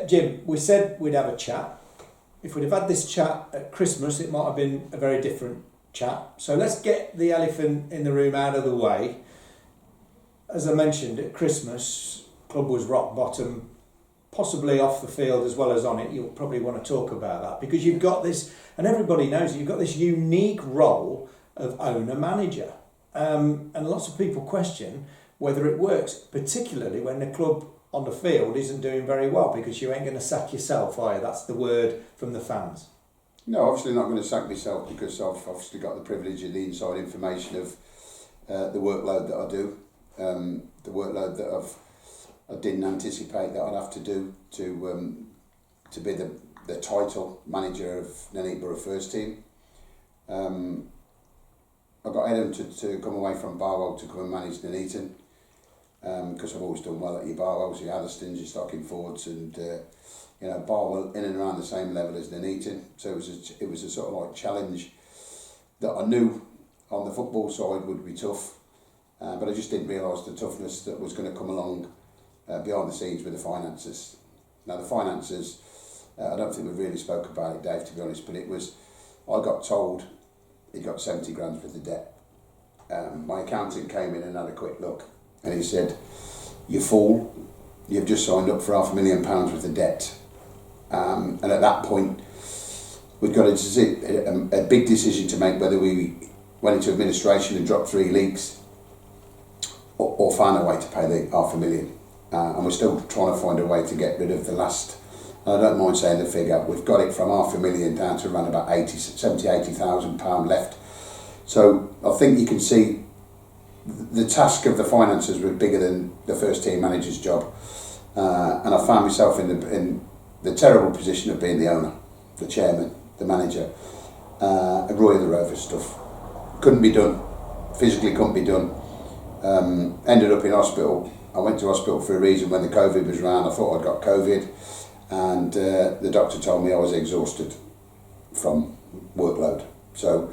Jim, we said we'd have a chat. If we'd have had this chat at Christmas, it might have been a very different chat. So let's get the elephant in the room out of the way. As I mentioned, at Christmas, club was rock bottom, possibly off the field as well as on it. You'll probably want to talk about that because you've got this, and everybody knows it, you've got this unique role of owner-manager. And lots of people question whether it works, particularly when the club on the field isn't doing very well, because you ain't going to sack yourself, are you? That's the word from the fans. No, obviously not going to sack myself because I've obviously got the privilege of the inside information of the workload that I do, the workload that I didn't anticipate that I'd have to do to be the title manager of Nuneaton Borough First Team. I got headhunted to come away from Barwell to come and manage Nuneaton. Because I've always done well at your Barwells, your Addistons, your Stocking Fords, and Barwell in and around the same level as Nuneaton. So it was a sort of like challenge that I knew on the football side would be tough, but I just didn't realise the toughness that was going to come along behind the scenes with the finances. Now the finances, I don't think we really spoke about it, Dave, to be honest, but it was, I got told he got 70 grand worth of debt. My accountant came in and had a quick look. And he said, "You fool, you've just signed up for £500,000 worth of debt." And at that point, we've got a big decision to make whether we went into administration and dropped 3 leagues or found a way to pay the £500,000. And we're still trying to find a way to get rid of the last, I don't mind saying the figure, we've got it from £500,000 down to around about £80,000 left. So I think you can see the task of the finances was bigger than the first team manager's job, and I found myself in the terrible position of being the owner, the chairman, the manager, and Roy of the Rovers stuff. Couldn't be done, physically couldn't be done. Ended up in hospital. I went to hospital for a reason. When the COVID was around, I thought I'd got COVID, and the doctor told me I was exhausted from workload. So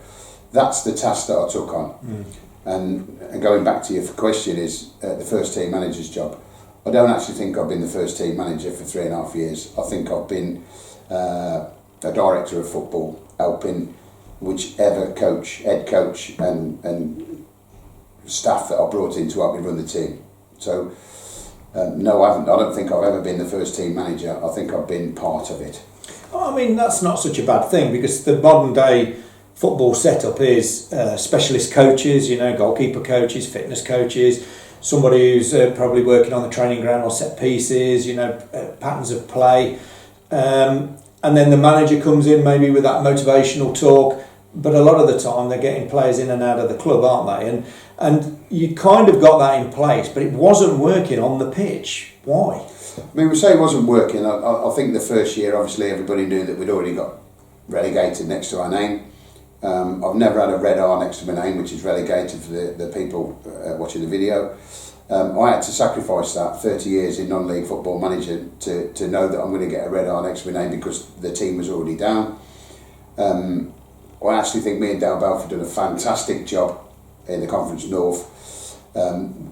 that's the task that I took on. And going back to your question is the first team manager's job. I don't actually think I've been the first team manager for 3.5 years. I think I've been a director of football, helping whichever coach, head coach and staff that I brought in to help me run the team. So no, I haven't. I don't think I've ever been the first team manager. I think I've been part of it. Well, I mean, that's not such a bad thing, because the modern day football setup is specialist coaches, goalkeeper coaches, fitness coaches, somebody who's probably working on the training ground or set pieces, patterns of play. And then the manager comes in maybe with that motivational talk, but a lot of the time they're getting players in and out of the club, aren't they? And you kind of got that in place, but it wasn't working on the pitch. Why? I mean, we say it wasn't working. I think the first year, obviously, everybody knew that we'd already got relegated next to our name. I've never had a red R next to my name, which is relegated for the people watching the video. I had to sacrifice that 30 years in non-league football manager to know that I'm going to get a red R next to my name because the team was already down. I actually think me and Dale Belford did a fantastic job in the Conference North.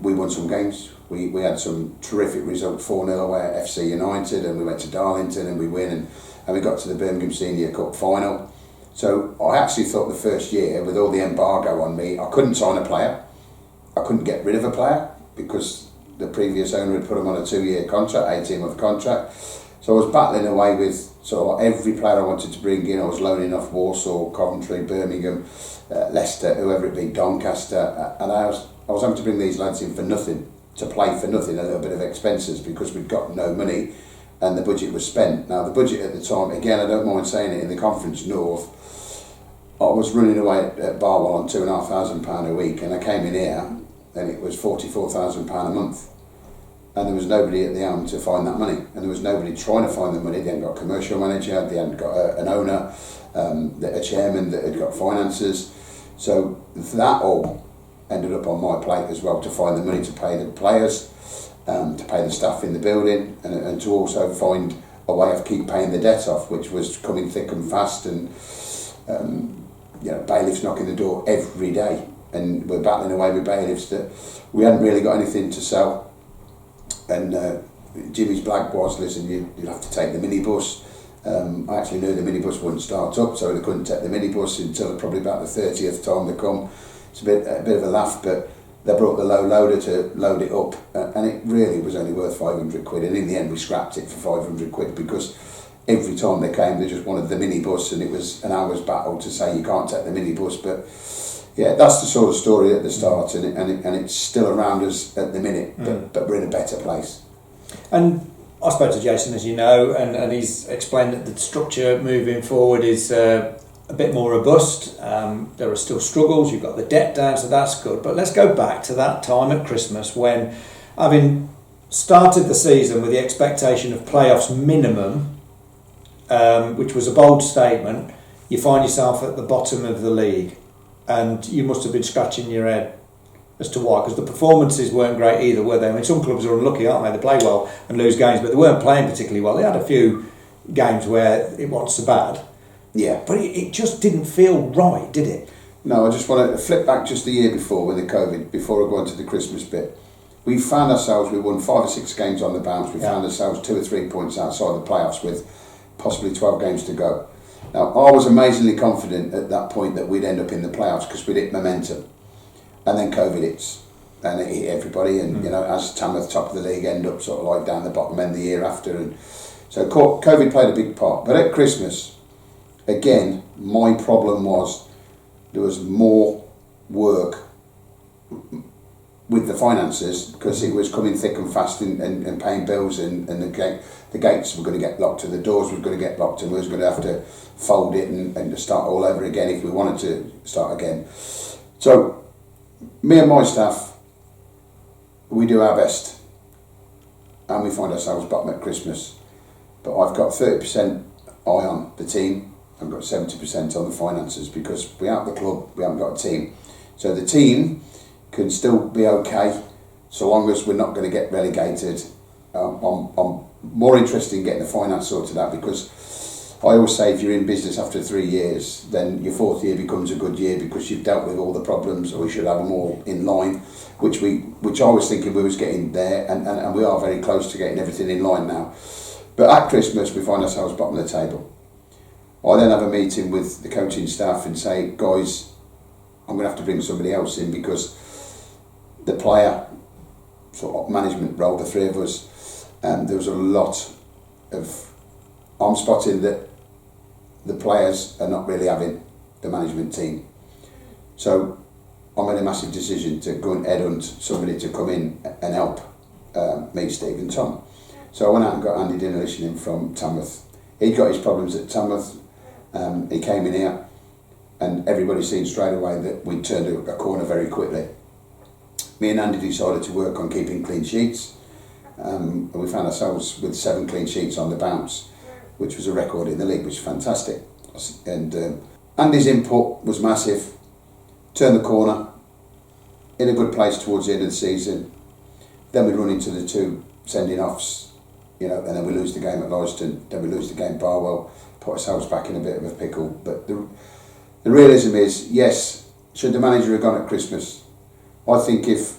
We won some games. We had some terrific results, 4-0 away at FC United, and we went to Darlington and we win, and we got to the Birmingham Senior Cup final. So I actually thought the first year, with all the embargo on me, I couldn't sign a player. I couldn't get rid of a player because the previous owner had put him on a 2-year contract, 18-month contract. So I was battling away with sort of every player I wanted to bring in. I was loaning off Warsaw, Coventry, Birmingham, Leicester, whoever it be, Doncaster, and I was having to bring these lads in for nothing, to play for nothing, a little bit of expenses because we'd got no money and the budget was spent. Now the budget at the time, again, I don't mind saying it, in the Conference North, I was running away at Barwell on £2,500 a week, and I came in here and it was £44,000 a month, and there was nobody at the helm to find that money, and there was nobody trying to find the money. They hadn't got a commercial manager, they hadn't got an owner, a chairman that had got finances. So that all ended up on my plate as well, to find the money to pay the players, to pay the staff in the building, and to also find a way of keep paying the debt off, which was coming thick and fast, and bailiffs knocking the door every day, and we're battling away with bailiffs that we hadn't really got anything to sell, and Jimmy's blag was, listen, you'll have to take the minibus. I actually knew the minibus wouldn't start up, so they couldn't take the minibus until probably about the 30th time they come. It's a bit of a laugh, but they brought the low loader to load it up, and it really was only worth 500 quid, and in the end we scrapped it for 500 quid because every time they came they just wanted the minibus, and it was an hour's battle to say you can't take the minibus. But yeah, that's the sort of story at the start, and it's still around us at the minute, but we're in a better place. And I spoke to Jason, as you know, and he's explained that the structure moving forward is a bit more robust. There are still struggles, you've got the debt down, so that's good. But let's go back to that time at Christmas when, having started the season with the expectation of playoffs minimum, which was a bold statement, you find yourself at the bottom of the league. And you must have been scratching your head as to why, because the performances weren't great either, were they? I mean, some clubs are unlucky, aren't they? They play well and lose games, but they weren't playing particularly well. They had a few games where it wasn't so bad. Yeah. But it just didn't feel right, did it? No, I just want to flip back just the year before with the COVID, before I go on to the Christmas bit. We found ourselves, we won 5 or 6 games on the bounce. We found ourselves 2 or 3 points outside the playoffs with possibly 12 games to go. Now, I was amazingly confident at that point that we'd end up in the playoffs because we'd hit momentum. And then COVID hits, and it hit everybody, and you know, as Tamworth top of the league, end up sort of like down the bottom end the year after, and so COVID played a big part. But at Christmas, again, my problem was there was more work with the finances because it was coming thick and fast and paying bills, and the gates were going to get locked and the doors were going to get locked, and we was going to have to fold it and start all over again if we wanted to start again. So me and my staff, we do our best, and we find ourselves bottom at Christmas. But I've got 30% eye on the team. I've got 70% on the finances because we aren't the club. We haven't got a team. So the team can still be okay, so long as we're not going to get relegated. I'm more interested in getting the finance sorted out because I always say if you're in business after 3 years, then your 4th year becomes a good year because you've dealt with all the problems, or you should have them all in line, which I was thinking we was getting there, and we are very close to getting everything in line now. But at Christmas we find ourselves bottom of the table. I then have a meeting with the coaching staff and say, guys, I'm going to have to bring somebody else in because the player sort of management role, the 3 of us, there was a lot of, I'm spotting that the players are not really having the management team. So I made a massive decision to go and headhunt somebody to come in and help me, Steve and Tom. So I went out and got Andy Ginnelly in from Tamworth. He'd got his problems at Tamworth. He came in here and everybody seen straight away that we'd turned a corner very quickly. Me and Andy decided to work on keeping clean sheets. And we found ourselves with 7 clean sheets on the bounce, which was a record in the league, which is fantastic. And Andy's input was massive. Turned the corner, in a good place towards the end of the season. Then we run into the 2 sending offs, you know, and then we lose the game at Lewiston, then we lose the game at Barwell, put ourselves back in a bit of a pickle. But the realism is, yes, should the manager have gone at Christmas? I think if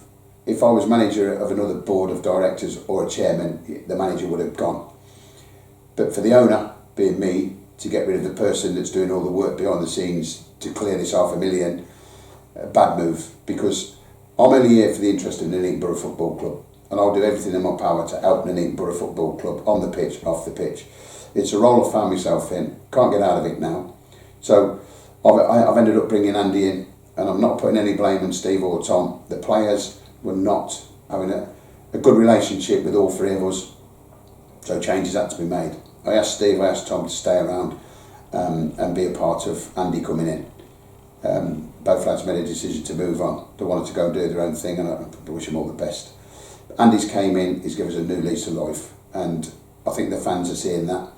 I was manager of another board of directors or a chairman, the manager would have gone. But for the owner, being me, to get rid of the person that's doing all the work behind the scenes to clear this $500,000, a bad move, because I'm only here for the interest of Nuneaton Borough Football Club, and I'll do everything in my power to help Nuneaton Borough Football Club on the pitch, off the pitch. It's a role I found myself in, can't get out of it now. So I've ended up bringing Andy in, and I'm not putting any blame on Steve or Tom. The players were not having a good relationship with all 3 of us, so changes had to be made. I asked Steve, I asked Tom to stay around and be a part of Andy coming in. Both lads made a decision to move on. They wanted to go and do their own thing, and I wish them all the best. Andy's came in, he's given us a new lease of life, and I think the fans are seeing that.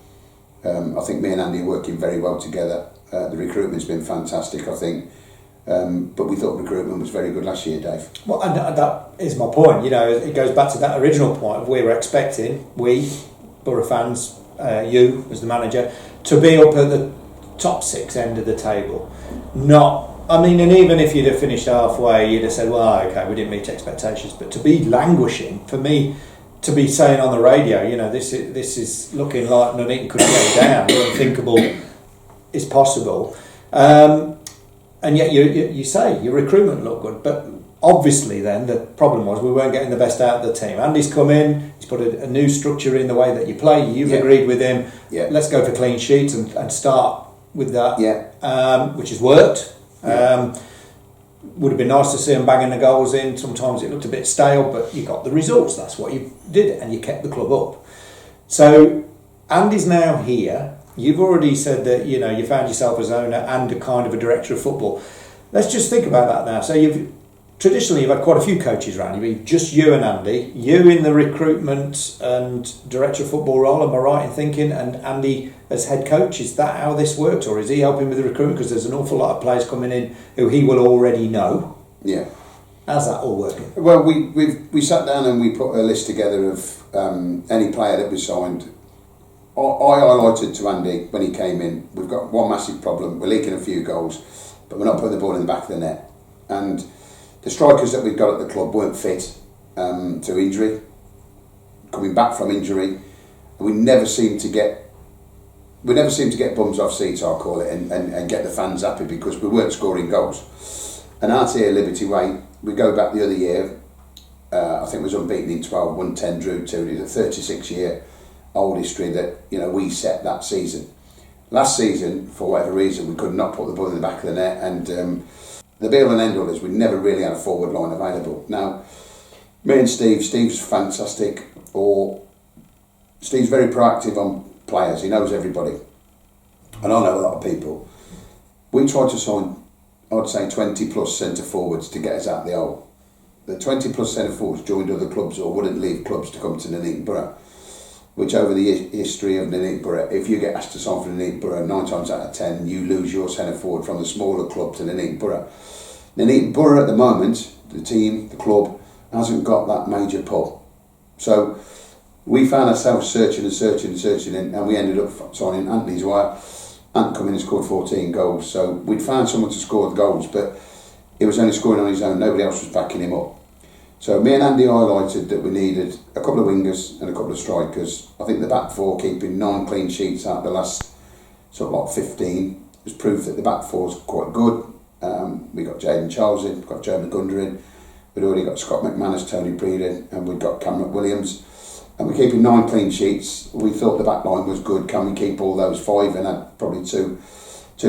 I think me and Andy are working very well together. The recruitment's been fantastic, I think. But we thought recruitment was very good last year, Dave. Well, and that is my point. You know, it goes back to that original point of we were expecting, Borough fans, you as the manager, to be up at the top 6 end of the table. And even if you'd have finished halfway, you'd have said, well, okay, we didn't meet expectations. But to be languishing, for me, to be saying on the radio, you know, this is looking like Nuneaton could go down. The unthinkable is possible. And yet you say your recruitment looked good, but obviously then the problem was we weren't getting the best out of the team. Andy's come in, he's put a new structure in the way that you play. You've agreed with him, let's go for clean sheets and start with that, which has worked. Would have been nice to see him banging the goals in. Sometimes it looked a bit stale, but you got the results. That's what you did, and you kept the club up. So Andy's now here. You've already said that, you know, you found yourself as owner and a kind of a director of football. Let's just think about that now. So traditionally you've had quite a few coaches around you, just you and Andy, you in the recruitment and director of football role, am I right in thinking, and Andy as head coach. Is that how this works, or is he helping with the recruitment? Because there's an awful lot of players coming in who he will already know. Yeah. How's that all working? Well, we sat down and we put a list together of any player that we signed. I highlighted to Andy when he came in, we've got one massive problem, we're leaking a few goals, but we're not putting the ball in the back of the net. And the strikers that we've got at the club weren't fit to injury, coming back from injury, and we never seem to get bums off seats, I'll call it, and get the fans happy because we weren't scoring goals. And out here, Liberty Way, we go back the other year, I think it was unbeaten in 12, won 10, drew 2, it's a 36-year old history that, you know, we set that season. Last season, for whatever reason, we could not put the ball in the back of the net, and the be-all and end-all is we never really had a forward line available. Now, me and Steve's fantastic, or Steve's very proactive on players, he knows everybody, and I know a lot of people. We tried to sign, I'd say 20 plus centre forwards to get us out of the hole. The 20 plus centre forwards joined other clubs or wouldn't leave clubs to come to Nuneaton Borough, which over the history of Nuneaton Borough, if you get asked to sign for Nuneaton Borough, 9 times out of 10 you lose your centre forward from the smaller club to Nuneaton Borough. Nuneaton Borough at the moment, the team, the club, hasn't got that major pull. So we found ourselves searching and we ended up signing Anthony's wire. Ant come in and scored 14 goals, so we'd found someone to score the goals, but he was only scoring on his own, nobody else was backing him up. So me and Andy highlighted that we needed a couple of wingers and a couple of strikers. I think the back four, keeping 9 clean sheets out of the last sort of like 15, was proof that the back four's quite good. We got Jaden Charles in, got Joe McGunder in, we'd already got Scott McManus, Tony Breed in, and we'd got Cameron Williams. And we're keeping 9 clean sheets. We thought the back line was good. Can we keep all those 5? And had probably two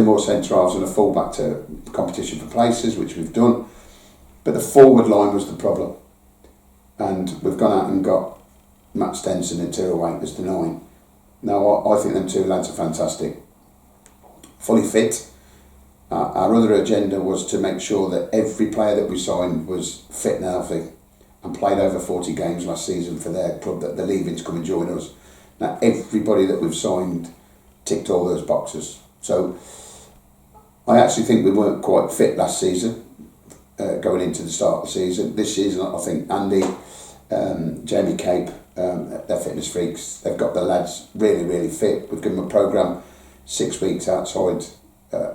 more centre halves and a full back to competition for places, which we've done. But the forward line was the problem. And we've gone out and got Matt Stenson and Tyrrell Waite as the 9. Now, I think them 2 lads are fantastic. Fully fit. Our other agenda was to make sure that every player that we signed was fit and healthy, and played over 40 games last season for their club that they're leaving to come and join us. Now, everybody that we've signed ticked all those boxes. So I actually think we weren't quite fit last season, going into the start of the season. This season, I think Andy, Jamie Cape, they're fitness freaks. They've got the lads really, really fit. We've given them a programme 6 weeks outside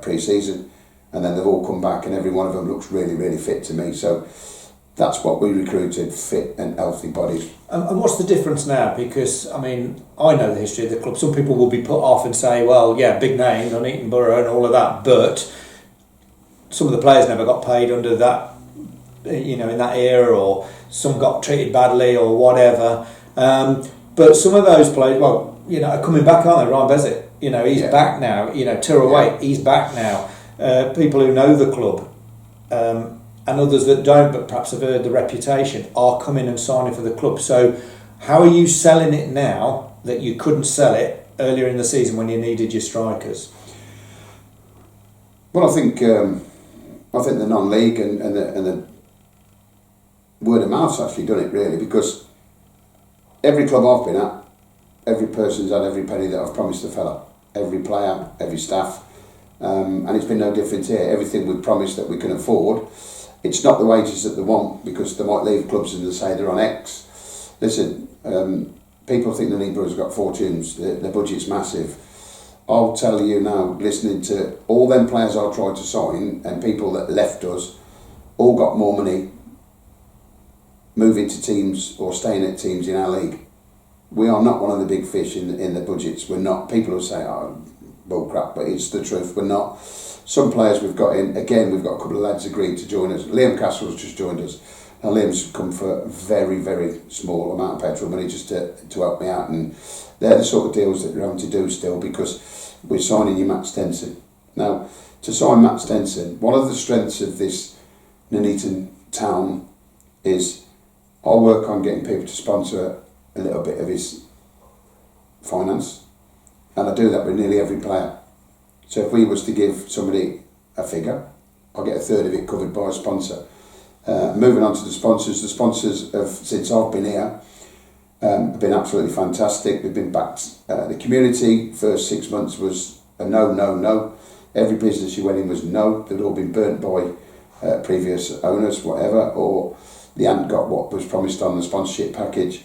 pre-season, and then they've all come back and every one of them looks really, really fit to me. So that's what we recruited, fit and healthy bodies. And what's the difference now? Because, I mean, I know the history of the club. Some people will be put off and say, well, yeah, big name, Nuneaton Borough and all of that, but some of the players never got paid under that, you know, in that era, or some got treated badly or whatever. But some of those players, well, you know, are coming back, aren't they? Ryan Bezic, you know, he's back now. You know, Tyrrell Waite, he's back now. People who know the club, and others that don't but perhaps have heard the reputation, are coming and signing for the club. So how are you selling it now that you couldn't sell it earlier in the season when you needed your strikers? Well, I think the non-league and the word of mouth's actually done it, really, because every club I've been at, every person's had every penny that I've promised the fella, every player, every staff, and it's been no different here. Everything we've promised that we can afford. It's not the wages that they want, because they might leave clubs and they say they're on X. Listen, people think the Nuneaton Borough's got fortunes, the budget's massive. I'll tell you now, listening to all them players I tried to sign and people that left us, all got more money moving to teams or staying at teams in our league. We are not one of the big fish in the budgets. We're not. People will say, oh, bull crap, but it's the truth. We're not. Some players we've got in, again, we've got a couple of lads agreed to join us. Liam Castle's just joined us. Now Liam's come for a very, very small amount of petrol money just to help me out, and they're the sort of deals that we're having to do still because we're signing you Matt Stenson. Now, to sign Matt Stenson, one of the strengths of this Nuneaton town is I'll work on getting people to sponsor a little bit of his finance, and I do that with nearly every player. So if we was to give somebody a figure, I'll get a third of it covered by a sponsor. Moving on to the sponsors have, since I've been here, have been absolutely fantastic. They've been backed. The community first 6 months was a no. Every business you went in was no. They'd all been burnt by previous owners, whatever, or they hadn't got what was promised on the sponsorship package.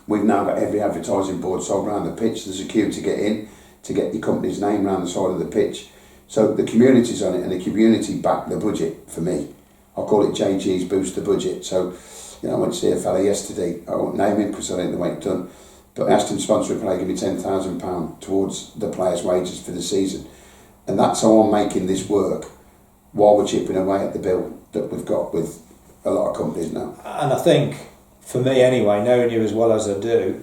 We've now got every advertising board sold around the pitch. There's a queue to get in, to get your company's name around the side of the pitch. So the community's on it, and the community backed the budget for me. I call it JG's Boost the Budget. So, you know, I went to see a fella yesterday. I won't name him because I don't know what he's done. But I asked him to sponsor a player, give me £10,000 towards the players' wages for the season. And that's how I'm making this work while we're chipping away at the bill that we've got with a lot of companies now. And I think, for me anyway, knowing you as well as I do,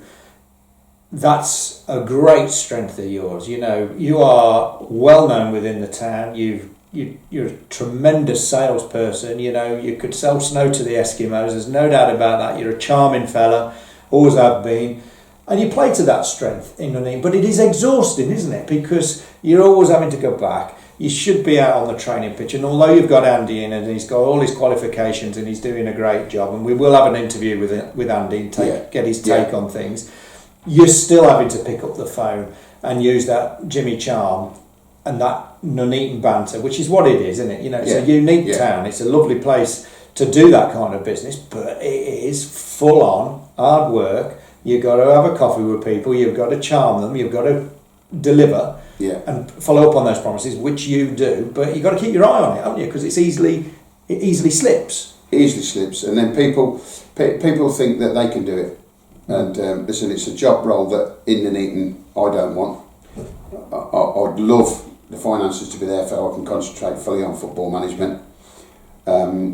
that's a great strength of yours. You know, you are well known within the town. You're a tremendous salesperson. You know, you could sell snow to the Eskimos. There's no doubt about that. You're a charming fella, always have been, and you play to that strength in Nuneaton. But it is exhausting, isn't it? Because you're always having to go back. You should be out on the training pitch, and although you've got Andy in and he's got all his qualifications and he's doing a great job, and we will have an interview with Andy and get his take on things, you're still having to pick up the phone and use that Jimmy charm and that Nuneaton banter, which is what it is, isn't it? You know, it's a unique town. It's a lovely place to do that kind of business, but it is full on hard work. You've got to have a coffee with people. You've got to charm them. You've got to deliver and follow up on those promises, which you do. But you've got to keep your eye on it, haven't you? Because it easily slips. Easily slips, and then people think that they can do it. And listen, it's a job role that in Nuneaton I don't want. I'd love the finances to be there so I can concentrate fully on football management.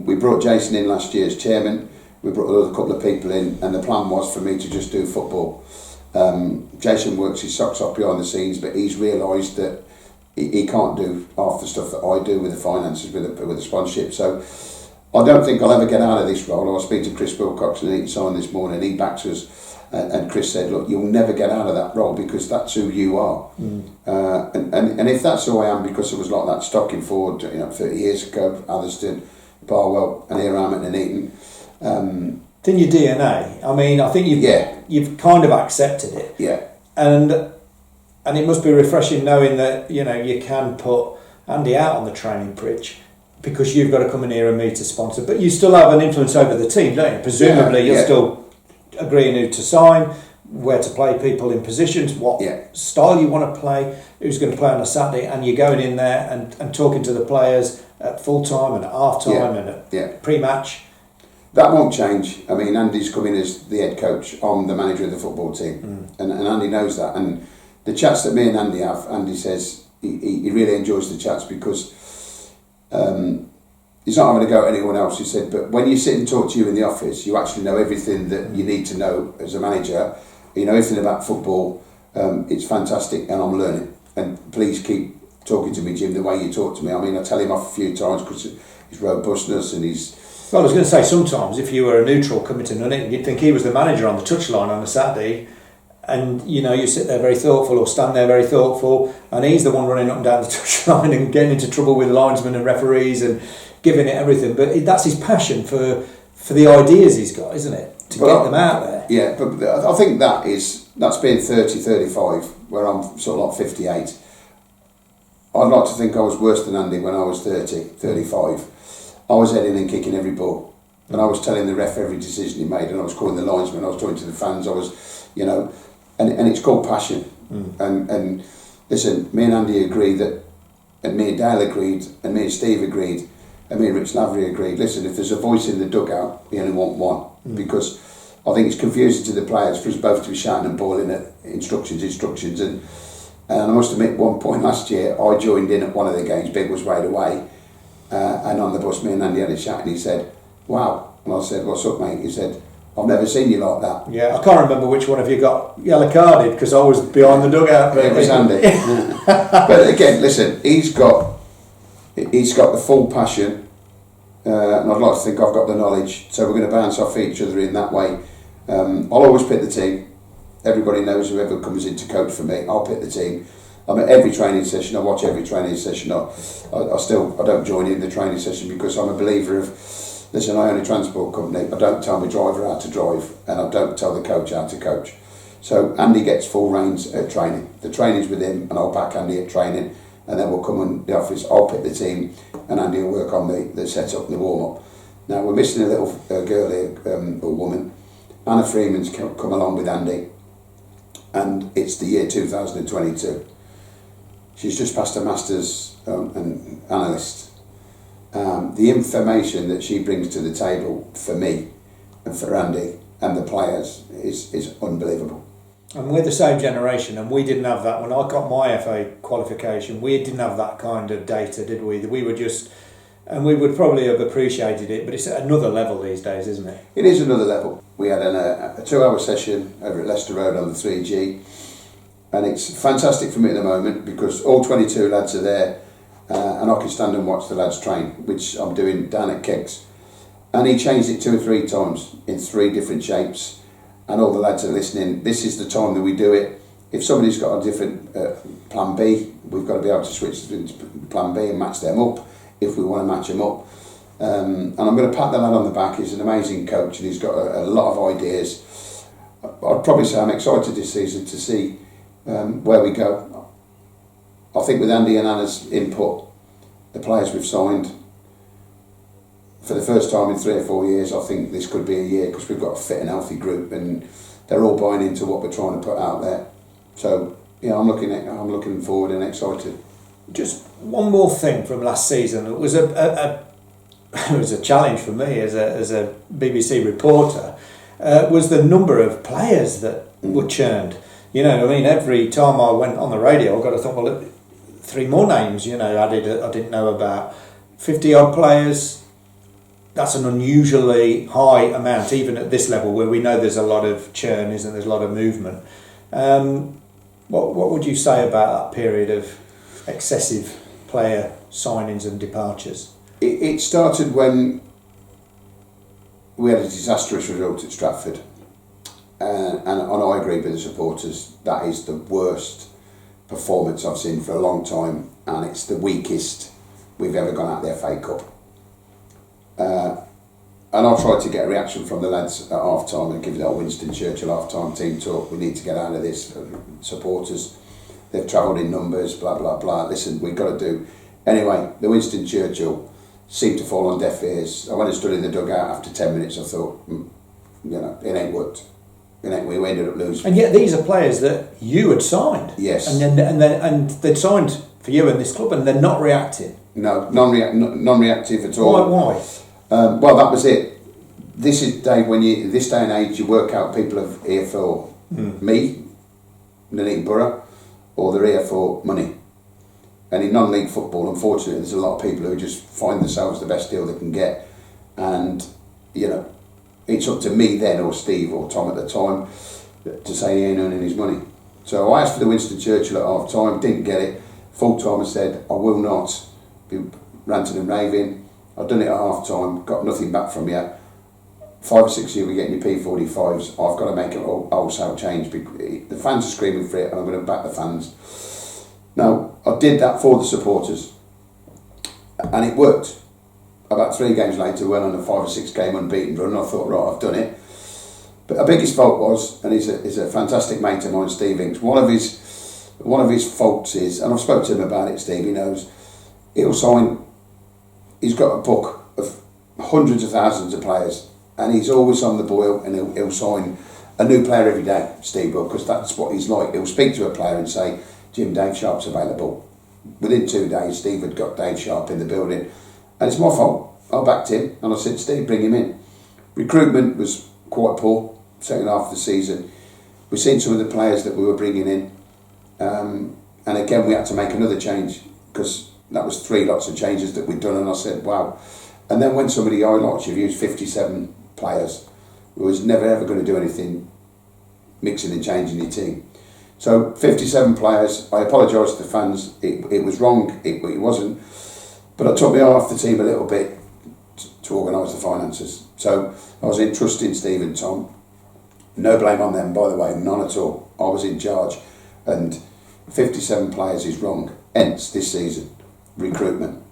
We brought Jason in last year as chairman. We brought another couple of people in, and the plan was for me to just do football. Jason works his socks off behind the scenes, but he's realised that he can't do half the stuff that I do with the finances, with the sponsorship. So I don't think I'll ever get out of this role. I was speaking to Chris Wilcox and he signed this morning. He backs us, and Chris said, "Look, you'll never get out of that role because that's who you are." And if that's who I am, because it was like that stocking forward, 30 years ago, Atherstone, Barwell, and here I am at Nuneaton. It's in your DNA. I mean, I think you've kind of accepted it. Yeah. And it must be refreshing knowing that you can put Andy out on the training pitch, because you've got to come in here and meet a sponsor, but you still have an influence over the team, don't you? Presumably, you're still agreeing who to sign, where to play people in positions, what style you want to play, who's going to play on a Saturday, and you're going in there and talking to the players at full time and at half time and at pre-match. That won't change. I mean, Andy's come in as the head coach. I'm the manager of the football team, and Andy knows that. And the chats that me and Andy have, Andy says he really enjoys the chats because he's not having to go at anyone else. He said, but when you sit and talk to you in the office, you actually know everything that you need to know as a manager. You know everything about football. It's fantastic, and I'm learning. And please keep talking to me, Jim, the way you talk to me. I mean, I tell him off a few times because his robustness and his... Well, I was going to say, sometimes if you were a neutral coming to Nuneaton, you'd think he was the manager on the touchline on a Saturday, and you sit there very thoughtful or stand there very thoughtful, and he's the one running up and down the touchline and getting into trouble with linesmen and referees and giving it everything. But that's his passion for the ideas he's got, isn't it? To get them out there. Yeah, but I think that's being 30, 35, where I'm sort of like 58. I'd like to think I was worse than Andy when I was 30, 35. I was heading and kicking every ball, and I was telling the ref every decision he made, and I was calling the linesman, I was talking to the fans, I was, and it's called passion. And listen, me and Andy agreed that, and me and Dale agreed, and me and Steve agreed me and Rich Lavery agreed, listen, if there's a voice in the dugout, we only want one. Because I think it's confusing to the players for us both to be shouting and bawling at instructions. And I must admit, one point last year, I joined in at one of the games, Big was right away, and on the bus, me and Andy had a chat, and he said, wow. And I said, what's up, mate? He said, I've never seen you like that. Yeah, I can't remember which one of you got yellow carded, because I was behind the dugout. It was Andy. But again, listen, he's got the full passion, and I'd like to think I've got the knowledge, so we're going to bounce off each other in that way. I'll always pick the team. Everybody knows whoever comes in to coach for me, I'll pick the team. I'm at every training session, I watch every training session. I don't join in the training session because I'm a believer of, listen, I own a transport company, I don't tell my driver how to drive, and I don't tell the coach how to coach. So Andy gets full reins at training. The training's with him, and I'll back Andy at training, and then we'll come in the office, I'll pick the team, and Andy will work on the set-up and the warm-up. Now, we're missing a little girl here, a woman. Anna Freeman's come along with Andy, and it's the year 2022. She's just passed a Masters an analyst. The information that she brings to the table for me and for Andy and the players is unbelievable. And we're the same generation, and we didn't have that. When I got my FA qualification, we didn't have that kind of data, did we? We were just, and we would probably have appreciated it, but it's at another level these days, isn't it? It is another level. We had a 2-hour session over at Leicester Road on the 3G, and it's fantastic for me at the moment because all 22 lads are there, and I can stand and watch the lads train, which I'm doing down at Kegs. And he changed it 2 or 3 times in 3 different shapes, and all the lads are listening. This is the time that we do it. If somebody's got a different plan B, we've got to be able to switch to plan B and match them up if we want to match them up. And I'm going to pat the lad on the back. He's an amazing coach, and he's got a lot of ideas. I'd probably say I'm excited this season to see where we go. I think with Andy and Anna's input, the players we've signed, for the first time in 3 or 4 years, I think this could be a year because we've got a fit and healthy group, and they're all buying into what we're trying to put out there. So yeah, I'm looking forward and excited. Just one more thing from last season. It was it was a challenge for me as a BBC reporter. Was the number of players that were churned. You know, I mean, every time I went on the radio, I got to think, well, 3 more names. You know, I didn't know about 50 odd players. That's an unusually high amount, even at this level where we know there's a lot of churn, isn't there? There's a lot of movement. What would you say about that period of excessive player signings and departures? It started when we had a disastrous result at Stratford, and I agree with the supporters, that is the worst performance I've seen for a long time, and it's the weakest we've ever gone out the FA Cup. And I tried to get a reaction from the lads at half time and give that Winston Churchill half time team talk. We need to get out of this. Supporters, they've travelled in numbers, blah blah blah. Listen, we've got to do. Anyway, the Winston Churchill seemed to fall on deaf ears. I went and stood in the dugout after 10 minutes. I thought, it ain't worked. We ended up losing. And yet these are players that you had signed. Yes. And they'd signed for you in this club, and they're not reacting. No, non-reactive at all. Why? Well, that was it. This is, Dave, this day and age, you work out people are here for me, Nuneaton Borough, or they're here for money. And in non-league football, unfortunately, there's a lot of people who just find themselves the best deal they can get. And, it's up to me then, or Steve, or Tom at the time, to say he ain't earning his money. So I asked for the Winston Churchill at half time, didn't get it. Full time I said, I will not be ranting and raving. I've done it at half time, got nothing back from you. 5 or 6 years we're getting your P45s, I've got to make a wholesale change. The fans are screaming for it, and I'm going to back the fans. Now, I did that for the supporters, and it worked. About 3 games later, went on a 5 or 6 game unbeaten run, and I thought, right, I've done it. But our biggest fault was, and he's a fantastic mate of mine, Steve Inks, one of his faults is, and I've spoken to him about it, Steve, he knows, he's got a book of hundreds of thousands of players, and he's always on the boil, and he'll sign a new player every day, Steve will, because that's what he's like. He'll speak to a player and say, Jim, Dave Sharpe's available. Within 2 days, Steve had got Dave Sharpe in the building, And it's my fault. I backed him and I said, Steve, bring him in. Recruitment was quite poor, second half of the season. We've seen some of the players that we were bringing in. And again, we had to make another change because that was 3 lots of changes that we'd done. And I said, wow. And then when somebody highlights you've used 57 players, who was never ever going to do anything mixing and changing your team. So 57 players, I apologise to the fans, it was wrong, it wasn't, but I took me off the team a little bit to organise the finances. So I was entrusting Steve and Tom, no blame on them by the way, none at all, I was in charge, and 57 players is wrong, hence this season, recruitment,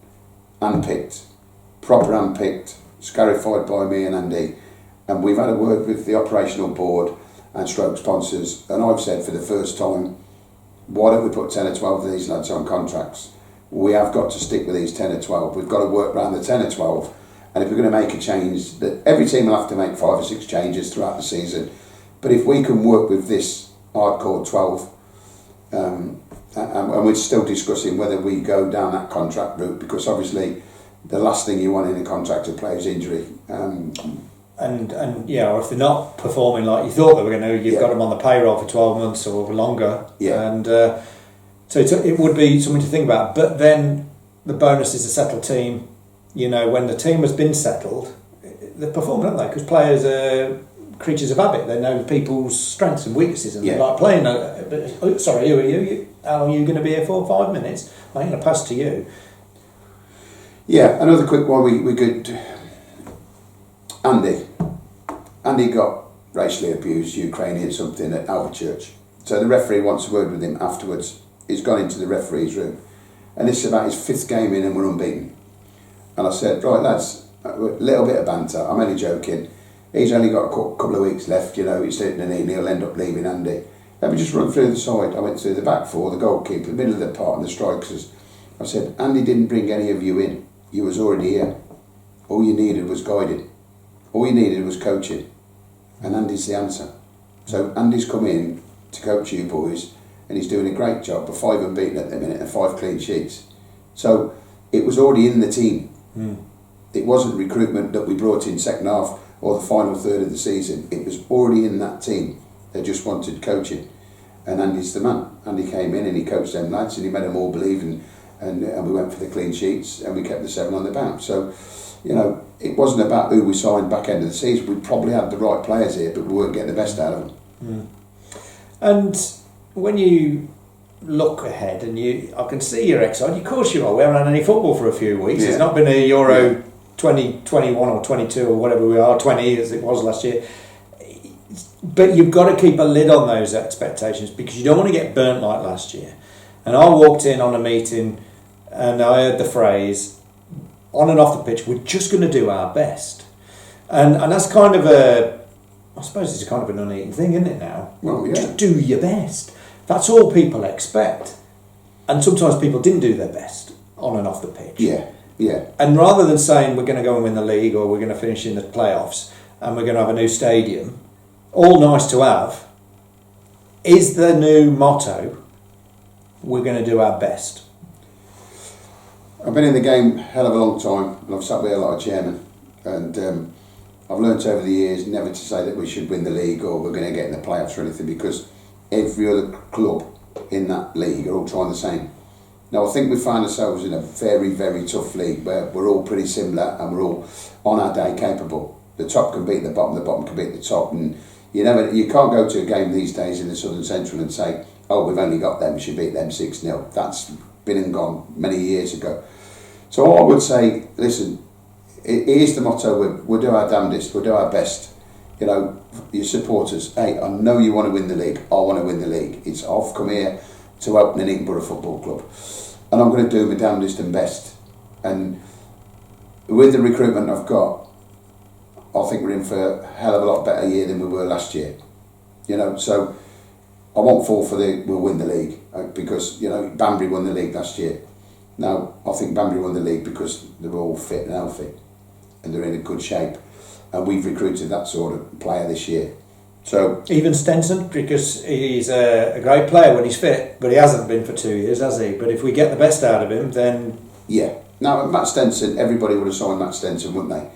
handpicked, proper handpicked, scarified by me and Andy, and we've had a word with the operational board and stroke sponsors, and I've said for the first time, why don't we put 10 or 12 of these lads on contracts? We have got to stick with these 10 or 12. We've got to work around the 10 or 12, and if we're going to make a change, that every team will have to make 5 or 6 changes throughout the season. But if we can work with this hardcore 12, and we're still discussing whether we go down that contract route, because obviously the last thing you want in a contracted player is injury. And yeah, or if they're not performing like you thought they were going to, you've got them on the payroll for 12 months or longer. Yeah. And so it would be something to think about. But then the bonus is a settled team. You know, when the team has been settled, they perform, don't they? Because players are creatures of habit. They know people's strengths and weaknesses, and they like playing. Sorry, who are you? How long are you going to be here for? 5 minutes? I'm going to pass to you. Yeah, another quick one. We could. Andy got racially abused, Ukrainian something, at Albert Church. So the referee wants a word with him afterwards. He's gone into the referee's room. And this is about his 5th game in and we're unbeaten. And I said, right lads, a little bit of banter, I'm only joking. He's only got a couple of weeks left, you know, he's hitting a knee and he'll end up leaving Andy. Let me just run through the side. I went through the back 4, the goalkeeper, the middle of the park and the strikers. I said, Andy didn't bring any of you in. You was already here. All you needed was guiding. All you needed was coaching, and Andy's the answer. So Andy's come in to coach you boys, and he's doing a great job. 5 unbeaten at the minute and 5 clean sheets. So it was already in the team. It wasn't recruitment that we brought in second half or the final third of the season. It was already in that team. They just wanted coaching, and Andy's the man. Andy came in and he coached them lads, and he made them all believe, and we went for the clean sheets, and we kept the 7 on the bounce. So, you know, it wasn't about who we signed back end of the season. We probably had the right players here, but we weren't getting the best out of them. And when you look ahead, and I can see you're excited. Of course you are. We haven't had any football for a few weeks. It's not been a Euro 2021 or 22 or whatever we are, 20 as it was last year. But you've got to keep a lid on those expectations, because you don't want to get burnt like last year. And I walked in on a meeting and I heard the phrase, on and off the pitch, we're just going to do our best. And that's kind of I suppose it's kind of an Nuneaton thing, isn't it now? Well, yeah. Just do your best. That's all people expect. And sometimes people didn't do their best on and off the pitch. Yeah. And rather than saying we're going to go and win the league, or we're going to finish in the playoffs and we're going to have a new stadium, all nice to have, is the new motto, we're going to do our best. I've been in the game a hell of a long time, and I've sat with a lot of chairmen, and I've learnt over the years never to say that we should win the league or we're going to get in the playoffs or anything, because every other club in that league are all trying the same. Now I think we find ourselves in a very, very tough league where we're all pretty similar and we're all on our day capable. The top can beat the bottom can beat the top, and you can't go to a game these days in the Southern Central and say, oh, we've only got them, we should beat them 6-0. That's been and gone many years ago. So I would say, listen, here's the motto, we'll do our damnedest, we'll do our best. You know, your supporters, hey, I know you want to win the league, I want to win the league. I've come here to help Nuneaton Borough Football Club, and I'm going to do my damnedest and best. And with the recruitment I've got, I think we're in for a hell of a lot better year than we were last year. You know, so I won't fall for we'll win the league, because, you know, Banbury won the league last year. Now, I think Banbury won the league because they're all fit and healthy and they're in a good shape. And we've recruited that sort of player this year. So even Stenson, because he's a great player when he's fit, but he hasn't been for 2 years, has he? But if we get the best out of him, then... Yeah, Now, Matt Stenson, everybody would have signed Matt Stenson, wouldn't they?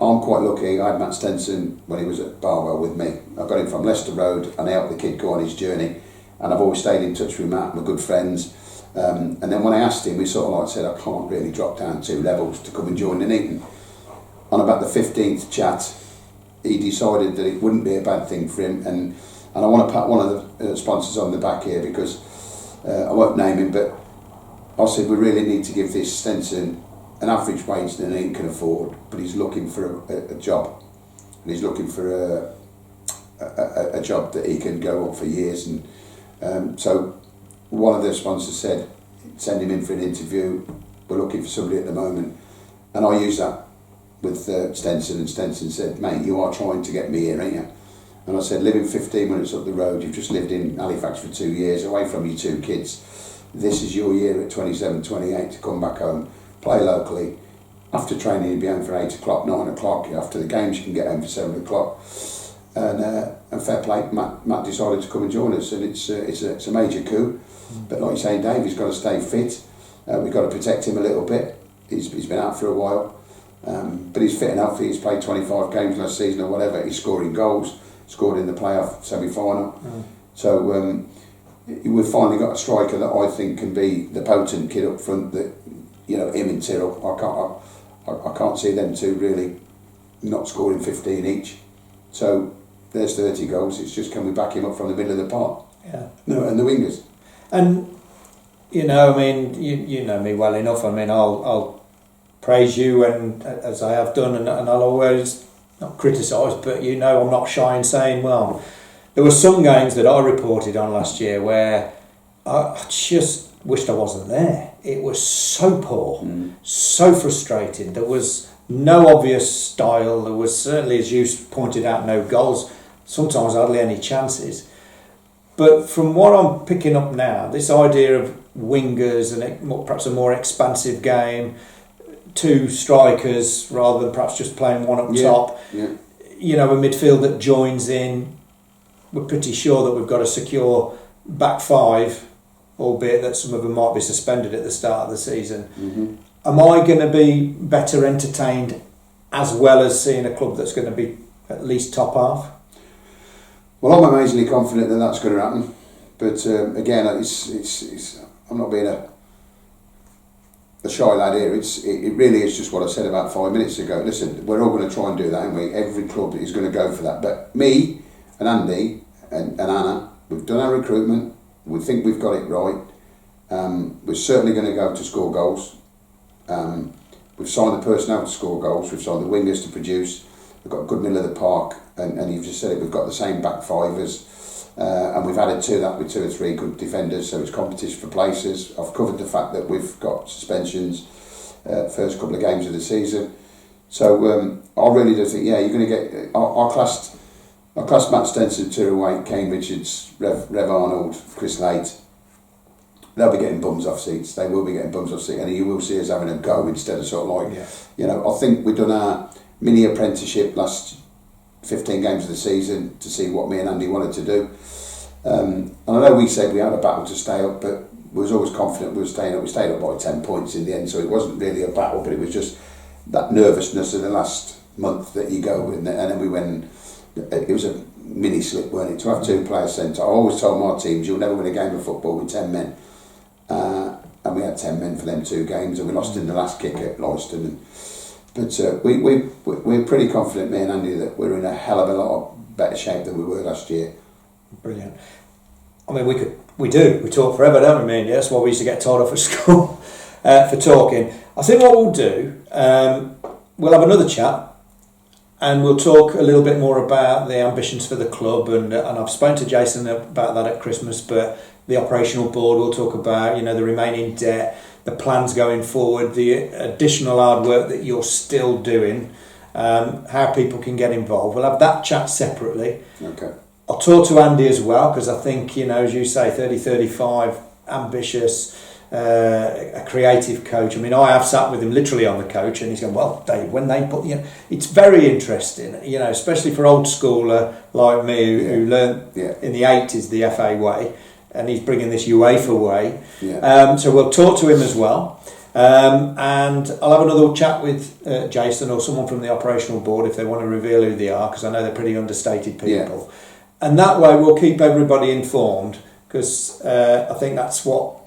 I'm quite lucky. I had Matt Stenson when he was at Barwell with me. I got him from Leicester Road and I helped the kid go on his journey. And I've always stayed in touch with Matt, we're good friends. And then when I asked him, he sort of like said, I can't really drop down 2 levels to come and join Nuneaton. On about the 15th chat, he decided that it wouldn't be a bad thing for him. And I want to pat one of the sponsors on the back here because I won't name him, but I said, we really need to give this Stenson an average wage that Nuneaton can afford, but he's looking for a job. And he's looking for a job that he can go on for years. And so one of the sponsors said, send him in for an interview. We're looking for somebody at the moment. And I used that with Stenson, and Stenson said, mate, you are trying to get me here, ain't you? And I said, living 15 minutes up the road, you've just lived in Halifax for 2 years, away from your 2 kids. This is your year at 27, 28 to come back home, play locally. After training, you'll be home for 8 o'clock, 9 o'clock. After the games, you can get home for 7 o'clock. And fair play, Matt decided to come and join us, and it's a major coup. But like you say, Dave, he's got to stay fit. We've got to protect him a little bit. He's been out for a while, but he's fit enough. He's played 25 games last season or whatever. He's scoring goals, scored in the playoff semi-final. So we've finally got a striker that I think can be the potent kid up front. That, you know, him and Tyrrell, I can't see them two really not scoring 15 each. So there's 30 goals. It's just, can we back him up from the middle of the park? Yeah. No, and the wingers. And you know, I mean, you know me well enough. I mean, I'll praise you, and as I have done, and I'll always not criticise, but you know, I'm not shy in saying, well, there were some games that I reported on last year where I just wished I wasn't there. It was so poor, so frustrating. There was no obvious style. There was certainly, as you pointed out, no goals. Sometimes hardly any chances. But from what I'm picking up now, this idea of wingers and perhaps a more expansive game, 2 strikers rather than perhaps just playing one up top. Yeah. You know, a midfield that joins in. We're pretty sure that we've got a secure back 5, albeit that some of them might be suspended at the start of the season. Am I going to be better entertained, as well as seeing a club that's going to be at least top half? Well, I'm amazingly confident that that's going to happen. But again, it's I'm not being a shy lad here. It really is just what I said about 5 minutes ago. Listen, we're all going to try and do that, aren't we? Every club is going to go for that. But me and Andy and Anna, we've done our recruitment. We think we've got it right. We're certainly going to go to score goals. We've signed the personnel to score goals. We've signed the wingers to produce. We've got a good middle of the park, and you've just said it, we've got the same back 5ers, and we've added to that with 2 or 3 good defenders, so it's competition for places. I've covered the fact that we've got suspensions first couple of games of the season, so I really do think, yeah, you're going to get, I classed Matt Stenson, Tyrrell White, Kane Richards, Rev Arnold, Chris Late. They'll be getting bums off seats. They will be getting bums off seats, and you will see us having a go instead of sort of like, you know, I think we've done our mini apprenticeship last 15 games of the season to see what me and Andy wanted to do. And I know we said we had a battle to stay up, but we was always confident we were staying up. We stayed up by 10 points in the end, so it wasn't really a battle, but it was just that nervousness of the last month that you go with, and then we went, it was a mini slip, weren't it, to have 2 players sent. I always told my teams, you'll never win a game of football with 10 men. And we had 10 men for them 2 games, and we lost in the last kick at Leicester. But we're pretty confident, me and Andy, that we're in a hell of a lot of better shape than we were last year. Brilliant. I mean, we talk forever, don't we, Andy? That's why we used to get told off at school for talking. I think what we'll do, we'll have another chat, and we'll talk a little bit more about the ambitions for the club, and I've spoken to Jason about that at Christmas, but the operational board, we'll talk about, you know, the remaining debt, the plans going forward, the additional hard work that you're still doing, how people can get involved. We'll have that chat separately. Okay. I'll talk to Andy as well, because I think, you know, as you say, 30, 35, ambitious, a creative coach. I mean, I have sat with him literally on the coach, and he's going, well, Dave, when they put, you know, it's very interesting, you know, especially for old schooler like me who learned in the 80s the FA way, and he's bringing this UEFA way. So we'll talk to him as well. And I'll have another chat with Jason or someone from the operational board if they want to reveal who they are, because I know they're pretty understated people. Yeah. And that way we'll keep everybody informed, because I think that's what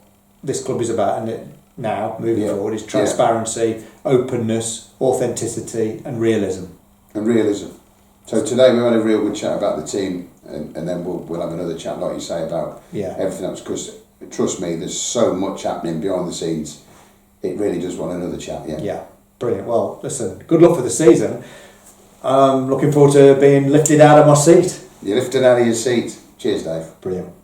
this club is about, and it now moving forward is transparency, openness, authenticity, and realism. So today we had a real good chat about the team, and then we'll have another chat, like you say, about everything else. Because trust me, there's so much happening behind the scenes. It really does want another chat. Yeah, brilliant. Well, listen, good luck for the season. I'm looking forward to being lifted out of my seat. You're lifted out of your seat. Cheers, Dave. Brilliant.